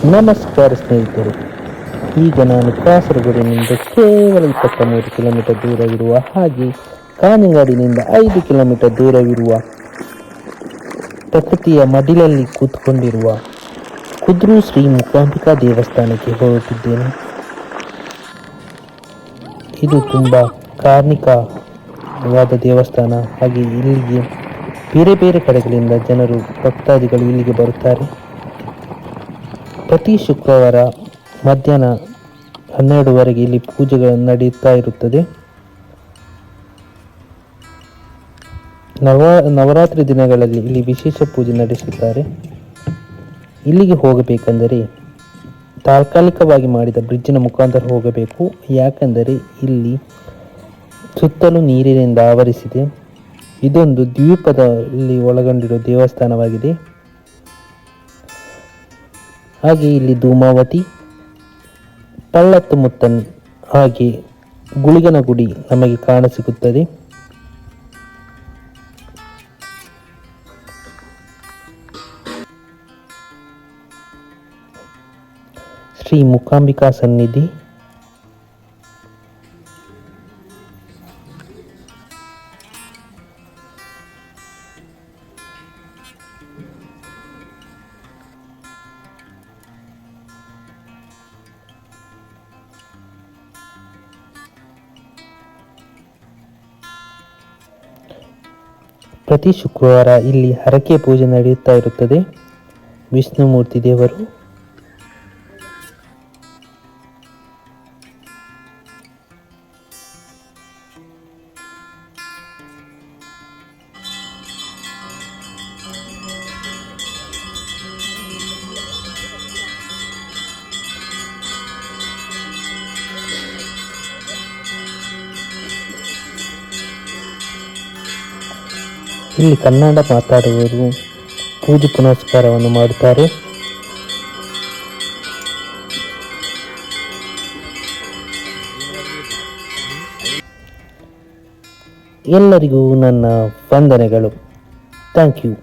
ನಮಸ್ಕಾರ ಸ್ನೇಹಿತರೆ, ಈಗ ನಾನು ಕಾಸರಗೋಡಿನಿಂದ ಕೇವಲ 23 ಕಿಲೋಮೀಟರ್ ದೂರವಿರುವ ಹಾಗೆ ಕಾನಿಂಗಾಡಿನಿಂದ 5 ಕಿಲೋಮೀಟರ್ ದೂರವಿರುವ ಪ್ರಕೃತಿಯ ಮಡಿಲಲ್ಲಿ ಕೂತ್ಕೊಂಡಿರುವ ಕುದ್ರು ಶ್ರೀ ಮೂಕಾಂಬಿಕಾ ದೇವಸ್ಥಾನಕ್ಕೆ ಹೊರಟಿದ್ದೇನೆ. ಇದು ತುಂಬ ಕಾರ್ಣಿಕವಾದ ದೇವಸ್ಥಾನ. ಹಾಗೆ ಇಲ್ಲಿಗೆ ಬೇರೆ ಬೇರೆ ಕಡೆಗಳಿಂದ ಜನರು ಭಕ್ತಾದಿಗಳು ಇಲ್ಲಿಗೆ ಬರುತ್ತಾರೆ. ಪ್ರತಿ ಶುಕ್ರವಾರ ಮಧ್ಯಾಹ್ನ 12ವರೆಗೆ ಇಲ್ಲಿ ಪೂಜೆಗಳು ನಡೆಯುತ್ತಾ ಇರುತ್ತದೆ. ನವರಾತ್ರಿ ದಿನಗಳಲ್ಲಿ ಇಲ್ಲಿ ವಿಶೇಷ ಪೂಜೆ ನಡೆಸುತ್ತಾರೆ. ಇಲ್ಲಿಗೆ ಹೋಗಬೇಕೆಂದರೆ ತಾತ್ಕಾಲಿಕವಾಗಿ ಮಾಡಿದ ಬ್ರಿಡ್ಜಿನ ಮುಖಾಂತರ ಹೋಗಬೇಕು. ಯಾಕೆಂದರೆ ಇಲ್ಲಿ ಸುತ್ತಲೂ ನೀರಿನಿಂದ ಆವರಿಸಿದೆ. ಇದೊಂದು ದ್ವೀಪದಲ್ಲಿ ಒಳಗೊಂಡಿರುವ ದೇವಸ್ಥಾನವಾಗಿದೆ. ಹಾಗೆ ಇಲ್ಲಿ ಧೂಮಾವತಿ, ಪಳ್ಳತ್ತು ಮುತ್ತನ್ ಹಾಗೆ ಗುಳಿಗನ ಗುಡಿ ನಮಗೆ ಕಾಣಸಿಗುತ್ತದೆ. ಶ್ರೀ ಮೂಕಾಂಬಿಕಾ ಸನ್ನಿಧಿ. ಪ್ರತಿ ಶುಕ್ರವಾರ ಇಲ್ಲಿ ಹರಕೆ ಪೂಜೆ ನಡೆಯುತ್ತಾ ಇರುತ್ತದೆ. ವಿಷ್ಣುಮೂರ್ತಿ ದೇವರು. ಇಲ್ಲಿ ಕನ್ನಡ ಮಾತಾಡುವವರು ಪೂಜೆ ಪುನಸ್ಕಾರವನ್ನು ಮಾಡುತ್ತಾರೆ. ಎಲ್ಲರಿಗೂ ನನ್ನ ವಂದನೆಗಳು. Thank you.